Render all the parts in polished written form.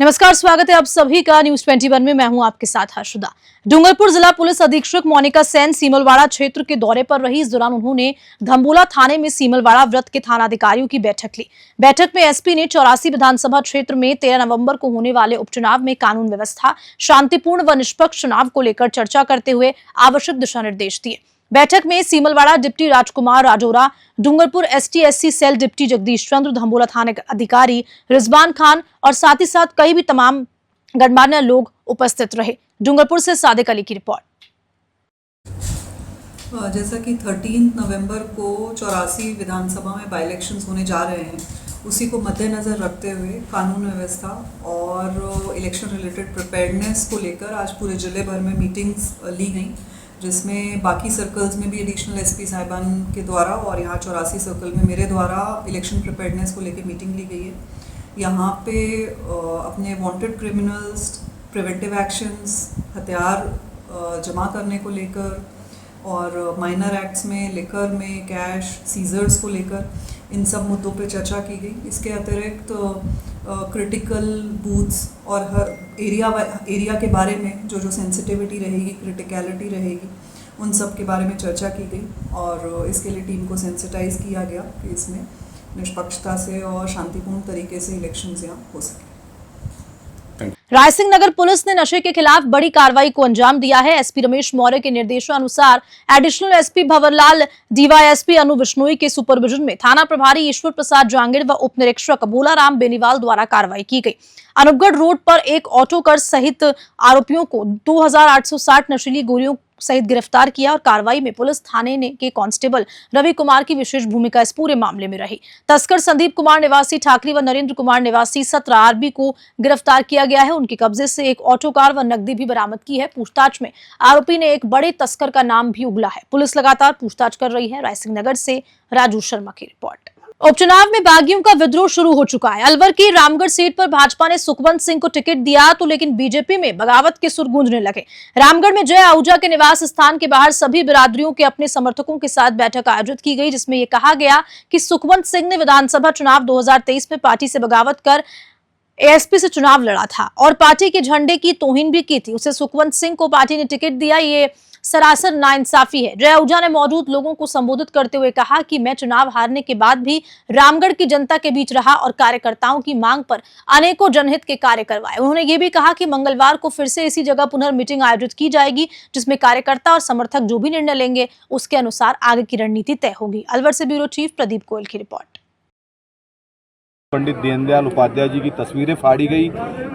नमस्कार, स्वागत है आप सभी का न्यूज 21 में। मैं हूं आपके साथ हर्षदा। डूंगरपुर जिला पुलिस अधीक्षक मोनिका सेन सीमलवाड़ा क्षेत्र के दौरे पर रही। इस दौरान उन्होंने धम्बोला थाने में सीमलवाड़ा वृत्त के थानाधिकारियों की बैठक ली। बैठक में एसपी ने 84 विधानसभा क्षेत्र में 13 नवंबर को होने वाले उपचुनाव में कानून व्यवस्था, शांतिपूर्ण व निष्पक्ष चुनाव को लेकर चर्चा करते हुए आवश्यक दिशा निर्देश दिए। बैठक में Simalwara deputy Rajkumar Rajora, Dungarpur ST/SC cell deputy Jagdish Chandra, Dhambola थाना अधिकारी रिजवान खान और साथ ही साथ कई भी तमाम गणमान्य लोग उपस्थित रहे। डूंगरपुर से सादिक अली की रिपोर्ट। जैसा कि 13 नवंबर को 84 विधानसभा में बाई इलेक्शंस होने जा रहे हैं, उसी को मद्देनज़र रखते हुए कानून व्यवस्था और इलेक्शन रिलेटेड प्रिपेयर्डनेस को लेकर आज पूरे जिले भर में मीटिंग्स ली गई, जिसमें बाकी सर्कल्स में भी एडिशनल SP साहिबान के द्वारा और यहाँ 84 सर्कल में मेरे द्वारा इलेक्शन प्रिपेयर्डनेस को लेकर मीटिंग ली गई है। यहाँ पे अपने वांटेड क्रिमिनल्स, प्रिवेंटिव एक्शंस, हथियार जमा करने को लेकर और माइनर एक्ट्स में, लिकर में, कैश सीजर्स को लेकर इन सब मुद्दों पे चर्चा की गई। इसके अतिरिक्त क्रिटिकल बूथ्स और हर एरिया के बारे में जो सेंसिटिविटी रहेगी, क्रिटिकलिटी रहेगी, उन सब के बारे में चर्चा की गई और इसके लिए टीम को सेंसिटाइज किया गया कि इसमें निष्पक्षता से और शांतिपूर्ण तरीके से इलेक्शंस यहाँ हो सके। रायसिंह नगर पुलिस ने नशे के खिलाफ बड़ी कार्रवाई को अंजाम दिया है। SP रमेश मौर्य के निर्देशानुसार एडिशनल SP भंवरलाल, DYSP अनु बिश्नोई के सुपरविजन में थाना प्रभारी ईश्वर प्रसाद जांगिड़ व उप निरीक्षक भोलाराम बेनीवाल द्वारा कार्रवाई की गई। अनूपगढ़ रोड पर एक ऑटो कार सहित आरोपियों को 2860 नशीली गोलियों सहित गिरफ्तार किया और कार्रवाई में पुलिस थाने के कांस्टेबल रवि कुमार की विशेष भूमिका इस पूरे मामले में रही। तस्कर संदीप कुमार निवासी ठाकरी व नरेंद्र कुमार निवासी 17 RB को गिरफ्तार किया गया है। उनके कब्जे से एक ऑटो कार व नकदी भी बरामद की है। पूछताछ में आरोपी ने एक बड़े तस्कर का नाम भी उगला है। पुलिस लगातार पूछताछ कर रही है। रायसिंह नगर से राजू शर्मा की रिपोर्ट। उपचुनाव में बागियों का विद्रोह शुरू हो चुका है। अलवर की रामगढ़ सीट पर भाजपा ने सुखवंत सिंह को टिकट दिया तो लेकिन बीजेपी में बगावत के सुर गूंजने लगे। रामगढ़ में जय आहूजा के निवास स्थान के बाहर सभी बिरादरियों के अपने समर्थकों के साथ बैठक आयोजित की गई, जिसमें यह कहा गया कि सुखवंत सिंह ने विधानसभा चुनाव 2023 में पार्टी से बगावत कर ASP से चुनाव लड़ा था और पार्टी के झंडे की तौहीन भी की थी। उसे सुखवंत सिंह को पार्टी ने टिकट दिया, ये सरासर नाइंसाफी है। जय आहूजा ने मौजूद लोगों को संबोधित करते हुए कहा कि मैं चुनाव हारने के बाद भी रामगढ़ की जनता के बीच रहा और कार्यकर्ताओं की मांग पर अनेकों जनहित के कार्य करवाए। उन्होंने ये भी कहा कि मंगलवार को फिर से इसी जगह पुनर्मीटिंग आयोजित की जाएगी, जिसमें कार्यकर्ता और समर्थक जो भी निर्णय लेंगे उसके अनुसार आगे की रणनीति तय होगी। अलवर से ब्यूरो चीफ प्रदीप गोयल की रिपोर्ट। पंडित दीनदयाल उपाध्याय जी की तस्वीरें फाड़ी गई।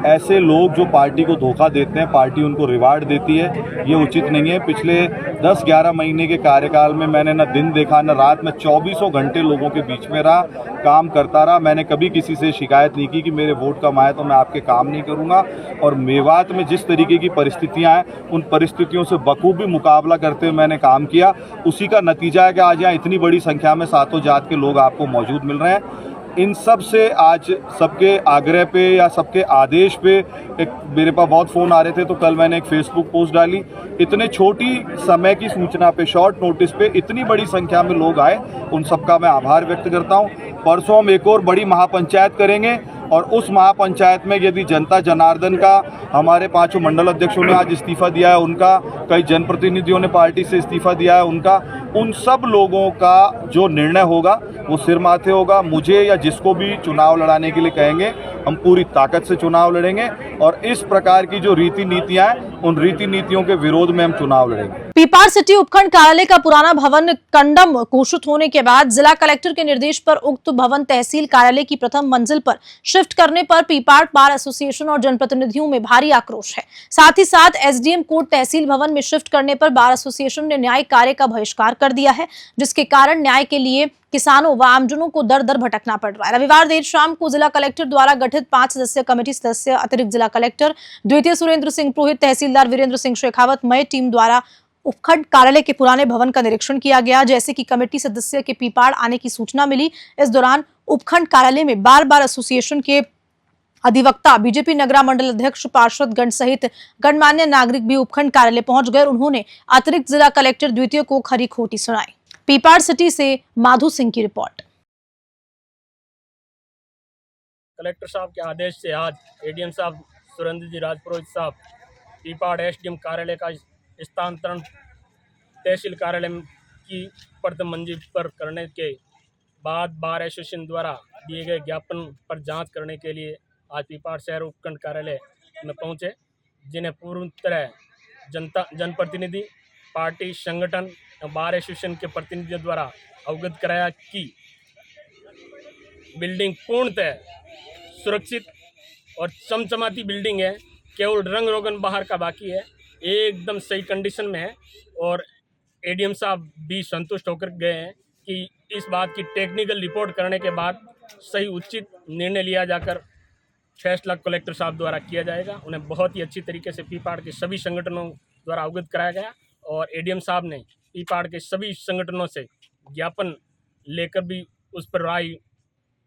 ऐसे लोग जो पार्टी को धोखा देते हैं, पार्टी उनको रिवार्ड देती है, ये उचित नहीं है। पिछले 10-11 महीने के कार्यकाल में मैंने न दिन देखा न रात में 24 घंटे लोगों के बीच में रहा, काम करता रहा। मैंने कभी किसी से शिकायत नहीं की कि मेरे वोट कम आए तो मैं आपके काम नहीं करूँगा। और मेवात में जिस तरीके की परिस्थितियाँ हैं, उन परिस्थितियों से बखूबी मुकाबला करते हुए मैंने काम किया। उसी का नतीजा है कि आज यहाँ इतनी बड़ी संख्या में सातों जात के लोग आपको मौजूद मिल रहे हैं। इन सब से आज सबके आग्रह पे या सबके आदेश पे एक मेरे पास बहुत फ़ोन आ रहे थे, तो कल मैंने एक फेसबुक पोस्ट डाली। इतने छोटी समय की सूचना पे, शॉर्ट नोटिस पे इतनी बड़ी संख्या में लोग आए, उन सबका मैं आभार व्यक्त करता हूँ। परसों हम एक और बड़ी महापंचायत करेंगे और उस महापंचायत में यदि जनता जनार्दन का, हमारे 5 मंडल अध्यक्षों ने आज इस्तीफा दिया है उनका, कई जनप्रतिनिधियों ने पार्टी से इस्तीफा दिया है उनका, उन सब लोगों का जो निर्णय होगा वो सिर माथे होगा। मुझे या जिसको भी चुनाव लड़ाने के लिए कहेंगे, हम पूरी ताकत से चुनाव लड़ेंगे और इस प्रकार की जो रीति नीतियां हैं, उन रीति नीतियों के विरोध में हम चुनाव लड़ेंगे। पीपाड़ सिटी उपखंड कार्यालय का पुराना भवन कंडम घोषित होने के बाद जिला कलेक्टर के निर्देश पर उक्त भवन तहसील कार्यालय की प्रथम मंजिल पर शिफ्ट करने पर पीपाड़ बार एसोसिएशन और जनप्रतिनिधियों में भारी आक्रोश है। साथ ही साथ SDM कोर्ट तहसील भवन में शिफ्ट करने पर बार एसोसिएशन ने न्यायिक कार्य का बहिष्कार कर दिया है, जिसके कारण न्याय के लिए किसानों व आमजनों को दर दर भटकना पड़ रहा है। रविवार देर शाम को जिला कलेक्टर द्वारा गठित 5 सदस्यीय कमेटी सदस्य अतिरिक्त जिला कलेक्टर द्वितीय सुरेंद्र सिंह पुरोहित, तहसीलदार वीरेंद्र सिंह शेखावत मय टीम द्वारा उपखंड कार्यालय के पुराने भवन का निरीक्षण किया गया। जैसे कि कमेटी सदस्य के पीपाड़ आने की सूचना मिली, इस दौरान उपखंड कार्यालय में बार एसोसिएशन के अधिवक्ता, बीजेपी नगरा मंडल अध्यक्ष, पार्षद गण सहित गणमान्य नागरिक भी उपखंड कार्यालय पहुंच गए। उन्होंने अतिरिक्त जिला कलेक्टर द्वितीय को खरी खोटी सुनाई। पीपाड़ सिटी से माधु सिंह की रिपोर्ट। कलेक्टर साहब के आदेश से आज एडीएम साहब सुरेंद्र जी राजपुरोहित साहब पीपाड़ एसडीएम कार्यालय का स्थानांतरण तहसील कार्यालय की प्रथम मंजिल पर करने के बाद बार एसोसिएशन द्वारा दिए गए ज्ञापन पर जांच करने के लिए आज पीपाड़ शहर उपखंड कार्यालय में पहुंचे, जिन्हें पूर्ण तरह जनप्रतिनिधि, पार्टी, संगठन और बार एसोसिएशन के प्रतिनिधियों द्वारा अवगत कराया कि बिल्डिंग पूर्णतः सुरक्षित और चमचमाती बिल्डिंग है, केवल रंग रोगन बाहर का बाकी है, एकदम सही कंडीशन में है। और एडीएम साहब भी संतुष्ट होकर गए हैं कि इस बात की टेक्निकल रिपोर्ट करने के बाद सही उचित निर्णय लिया जाकर फैसला कलेक्टर साहब द्वारा किया जाएगा। उन्हें बहुत ही अच्छी तरीके से पीपाड़ के सभी संगठनों द्वारा अवगत कराया गया और एडीएम साहब ने पीपाड़ के सभी संगठनों से ज्ञापन लेकर भी उस पर राय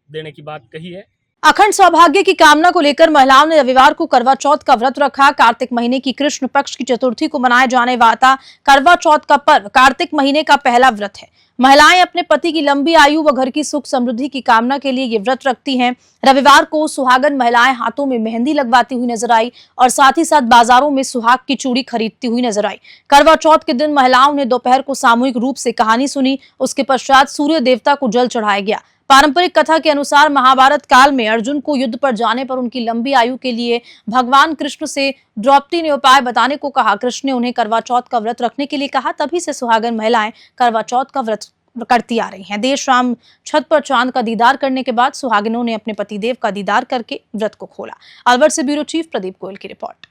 देने की बात कही है। अखंड सौभाग्य की कामना को लेकर महिलाओं ने रविवार को करवा चौथ का व्रत रखा। कार्तिक महीने की कृष्ण पक्ष की चतुर्थी को मनाए जाने वाला करवा चौथ का पर्व कार्तिक महीने का पहला व्रत है। महिलाएं अपने पति की लंबी आयु व घर की सुख समृद्धि की कामना के लिए ये व्रत रखती हैं। रविवार को सुहागन महिलाएं हाथों में मेहंदी लगवाती हुई नजर आई और साथ ही साथ बाजारों में सुहाग की चूड़ी खरीदती हुई नजर आई। करवा चौथ के दिन महिलाओं ने दोपहर को सामूहिक रूप से कहानी सुनी। उसके पश्चात सूर्य देवता को जल चढ़ाया गया। पारंपरिक कथा के अनुसार महाभारत काल में अर्जुन को युद्ध पर जाने पर उनकी लंबी आयु के लिए भगवान कृष्ण से द्रौपदी ने उपाय बताने को कहा। कृष्ण ने उन्हें करवा चौथ का व्रत रखने के लिए कहा। तभी से सुहागन महिलाएं करवा चौथ का व्रत करती आ रही हैं। देर शाम छत पर चांद का दीदार करने के बाद सुहागिनों ने अपने पतिदेव का दीदार करके व्रत को खोला। अलवर से ब्यूरो चीफ प्रदीप गोयल की रिपोर्ट।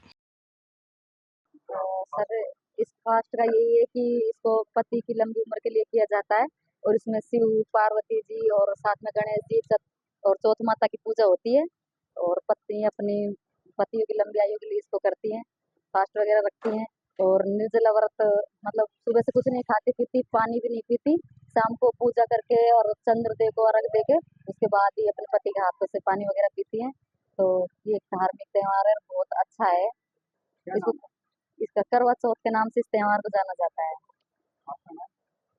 सर, इस फास्ट का यही है कि इसको पति की लंबी उम्र के लिए किया जाता है और इसमें शिव, पार्वती जी और साथ में गणेश जी और चौथ माता की पूजा होती है और पत्नी अपनी पतियों की लंबी आयु के लिए इसको करती हैं, फास्ट वगैरह रखती हैं। और निर्जला व्रत मतलब सुबह से कुछ नहीं खाती पीती, पानी भी नहीं पीती, शाम को पूजा करके और चंद्रदेव को अर्घ देके उसके बाद ही अपने पति के हाथों से पानी वगैरह पीती हैं। तो ये एक धार्मिक त्योहार है, बहुत अच्छा है। इसका करवा चौथ के नाम से इस त्योहार को जाना जाता है।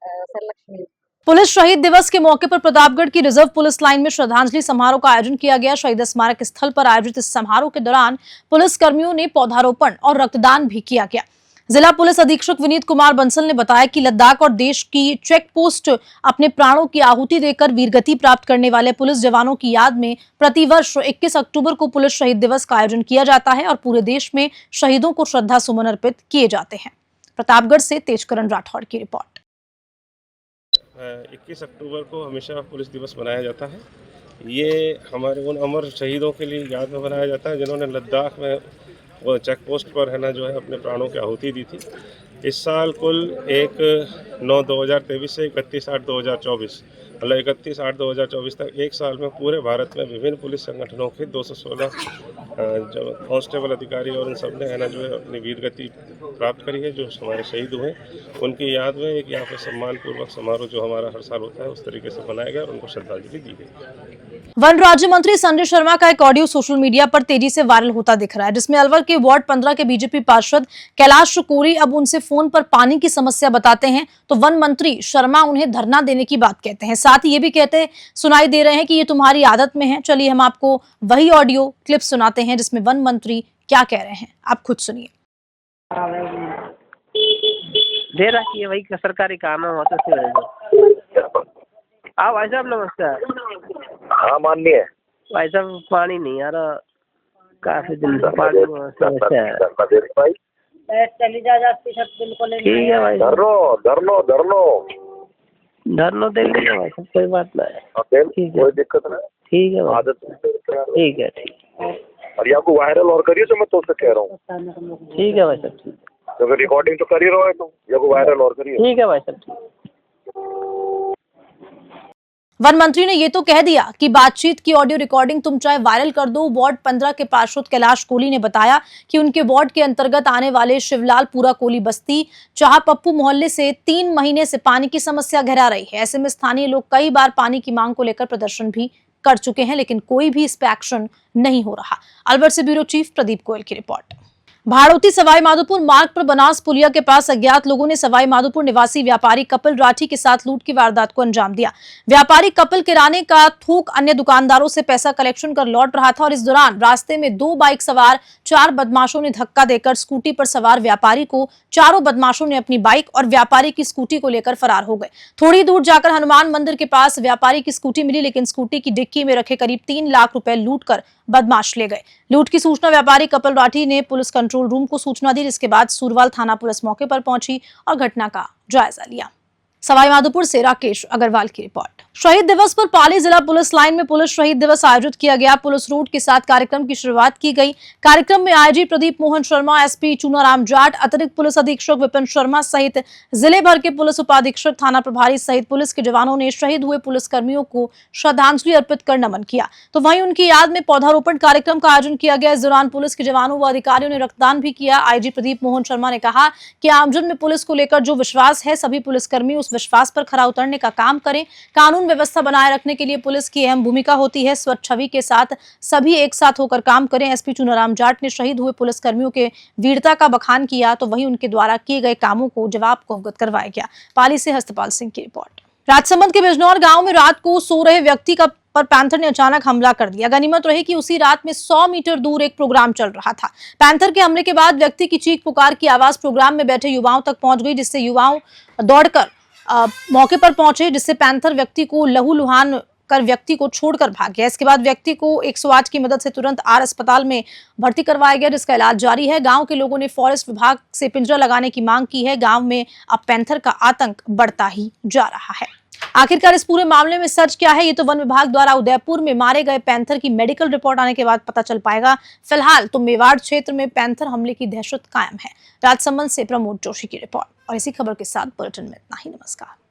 सर लक्ष्मी। पुलिस शहीद दिवस के मौके पर प्रतापगढ़ की रिजर्व पुलिस लाइन में श्रद्धांजलि समारोह का आयोजन किया गया। शहीद स्मारक स्थल पर आयोजित इस समारोह के दौरान पुलिस कर्मियों ने पौधारोपण और रक्तदान भी किया गया। जिला पुलिस अधीक्षक विनीत कुमार बंसल ने बताया कि लद्दाख और देश की चेक पोस्ट अपने प्राणों की आहुति देकर वीरगति प्राप्त करने वाले पुलिस जवानों की याद में प्रतिवर्ष 21 अक्टूबर को पुलिस शहीद दिवस का आयोजन किया जाता है और पूरे देश में शहीदों को श्रद्धा सुमन अर्पित किए जाते हैं। प्रतापगढ़ से तेजकरण राठौड़ की रिपोर्ट। 21 अक्टूबर को हमेशा पुलिस दिवस मनाया जाता है। ये हमारे उन अमर शहीदों के लिए याद में मनाया जाता है जिन्होंने लद्दाख में वो चेक पोस्ट पर है ना जो है अपने प्राणों की आहुति दी थी। इस साल कुल 1/9/2023 से 31/8/2024 मतलब 31/8/2024 तक एक साल में पूरे भारत में विभिन्न पुलिस संगठनों के 216 जो कांस्टेबल अधिकारी और उन सब ने है ना जो है अपनी वीरगति प्राप्त करी है, जो हमारे शहीद हुए उनकी याद में एक यहाँ पर सम्मानपूर्वक समारोह जो हमारा हर साल होता है उस तरीके से बनाया गया और उनको श्रद्धांजलि दी गई। वन राज्य मंत्री संजय शर्मा का एक ऑडियो सोशल मीडिया पर तेजी से वायरल होता दिख रहा है, जिसमें अलवर के वार्ड 15 के बीजेपी पार्षद कैलाश कोरी अब उनसे फोन पर पानी की समस्या बताते हैं तो वन मंत्री शर्मा उन्हें धरना देने की बात कहते हैं। साथ ही ये भी कहते सुनाई दे रहे हैं कि ये तुम्हारी आदत में है। चलिए हम आपको वही ऑडियो क्लिप सुनाते हैं जिसमें वन मंत्री क्या कह रहे हैं, आप खुद सुनिए। दे रहा है वही सरकारी काम है होता है। हाँ भाई साहब नमस्कार। हाँ माननीय भाई साहब पानी नहीं आ रहा, काफी दिन से पानी समस्या है। चली जा बिल्कुल ठीक है भाई धरनो दे लीजिए भाई साहब, कोई बात नहीं। ठीक है कोई दिक्कत नहीं। ठीक है आदत ठीक है ठीक। और ये आपको वायरल और करिए तो मैं तो कह रहा हूँ। ठीक है भाई साहब ठीक। तो रिकॉर्डिंग तो कर ही रहो है तुम, ये को वायरल और करिए। ठीक है भाई साहब ठीक। वन मंत्री ने ये तो कह दिया कि बातचीत की ऑडियो रिकॉर्डिंग तुम चाहे वायरल कर दो। वार्ड 15 के पार्षद कैलाश कोली ने बताया कि उनके वार्ड के अंतर्गत आने वाले शिवलालपुरा कोली बस्ती चाह पप्पू मोहल्ले से 3 महीने से पानी की समस्या गहरा रही है। ऐसे में स्थानीय लोग कई बार पानी की मांग को लेकर प्रदर्शन भी कर चुके हैं, लेकिन कोई भी इस पे एक्शन नहीं हो रहा। अलवर से ब्यूरो चीफ प्रदीप गोयल की रिपोर्ट। भाड़ौती सवाई माधोपुर मार्ग पर बनास पुलिया के पास अज्ञात लोगों ने सवाई माधोपुर निवासी व्यापारी कपिल राठी के साथ लूट की वारदात को अंजाम दिया। व्यापारी कपिल किराने का थोक अन्य दुकानदारों से पैसा कलेक्शन कर लौट रहा था और इस दौरान रास्ते में 2 बाइक सवार 4 बदमाशों ने धक्का देकर स्कूटी पर सवार व्यापारी को चारों बदमाशों ने अपनी बाइक और व्यापारी की स्कूटी को लेकर फरार हो गए। थोड़ी दूर जाकर हनुमान मंदिर के पास व्यापारी की स्कूटी मिली, लेकिन स्कूटी की डिक्की में रखे करीब 3 लाख रुपए लूट कर बदमाश ले गए। लूट की सूचना व्यापारी कपिल राठी ने पुलिस कंट्रोल रूम को सूचना दी, जिसके बाद सूरवाल थाना पुलिस मौके पर पहुंची और घटना का जायजा लिया। सवाई माधोपुर से राकेश अग्रवाल की रिपोर्ट। शहीद दिवस पर पाली जिला पुलिस लाइन में पुलिस शहीद दिवस आयोजित किया गया। पुलिस रूट के साथ कार्यक्रम की शुरुआत की गई। कार्यक्रम में आईजी प्रदीप मोहन शर्मा, एसपी चूनाराम जाट, अतिरिक्त पुलिस अधीक्षक विपिन शर्मा सहित जिले भर के पुलिस उपाधीक्षक, थाना प्रभारी सहित पुलिस के जवानों ने शहीद हुए पुलिसकर्मियों को श्रद्धांजलि अर्पित कर नमन किया। तो वहीं उनकी याद में पौधारोपण कार्यक्रम का आयोजन किया गया। इस दौरान पुलिस के जवानों व अधिकारियों ने रक्तदान भी किया। आईजी प्रदीप मोहन शर्मा ने कहा कि आमजन में पुलिस को लेकर जो विश्वास है, सभी पुलिसकर्मी उस विश्वास पर खरा उतरने का काम करें। कानून व्यवस्था बनाए रखने के लिए पुलिस की अहम भूमिका होती है। स्वच्छ छवि के साथ सभी एक साथ होकर काम करें। एसपी चूनाराम जाट ने शहीद हुए पुलिसकर्मियों के वीरता का बखान किया, तो वहीं उनके द्वारा किए गए कामों को जवाब को अवगत करवाया गया। पाली से हस्तपाल सिंह की रिपोर्ट। राजसमंद के बिजनौर गांव में रात को सो रहे व्यक्ति का पर पैंथर ने अचानक हमला कर दिया। गनीमत रही कि उसी रात में 100 मीटर दूर एक प्रोग्राम चल रहा था। पैंथर के हमले के बाद व्यक्ति की चीख पुकार की आवाज प्रोग्राम में बैठे युवाओं तक पहुंच गई, जिससे युवाओं दौड़कर मौके पर पहुंचे, जिससे पैंथर व्यक्ति को लहूलुहान कर व्यक्ति को छोड़कर भाग गया। इसके बाद व्यक्ति को 108 की मदद से तुरंत आर अस्पताल में भर्ती करवाया गया, जिसका इलाज जारी है। गांव के लोगों ने फॉरेस्ट विभाग से पिंजरा लगाने की मांग की है। गांव में अब पैंथर का आतंक बढ़ता ही जा रहा है। आखिरकार इस पूरे मामले में सच क्या है, ये तो वन विभाग द्वारा उदयपुर में मारे गए पैंथर की मेडिकल रिपोर्ट आने के बाद पता चल पाएगा। फिलहाल तो मेवाड़ क्षेत्र में पैंथर हमले की दहशत कायम है। राजसमंद से प्रमोद जोशी की रिपोर्ट। और इसी खबर के साथ बुलेटिन में इतना ही। नमस्कार।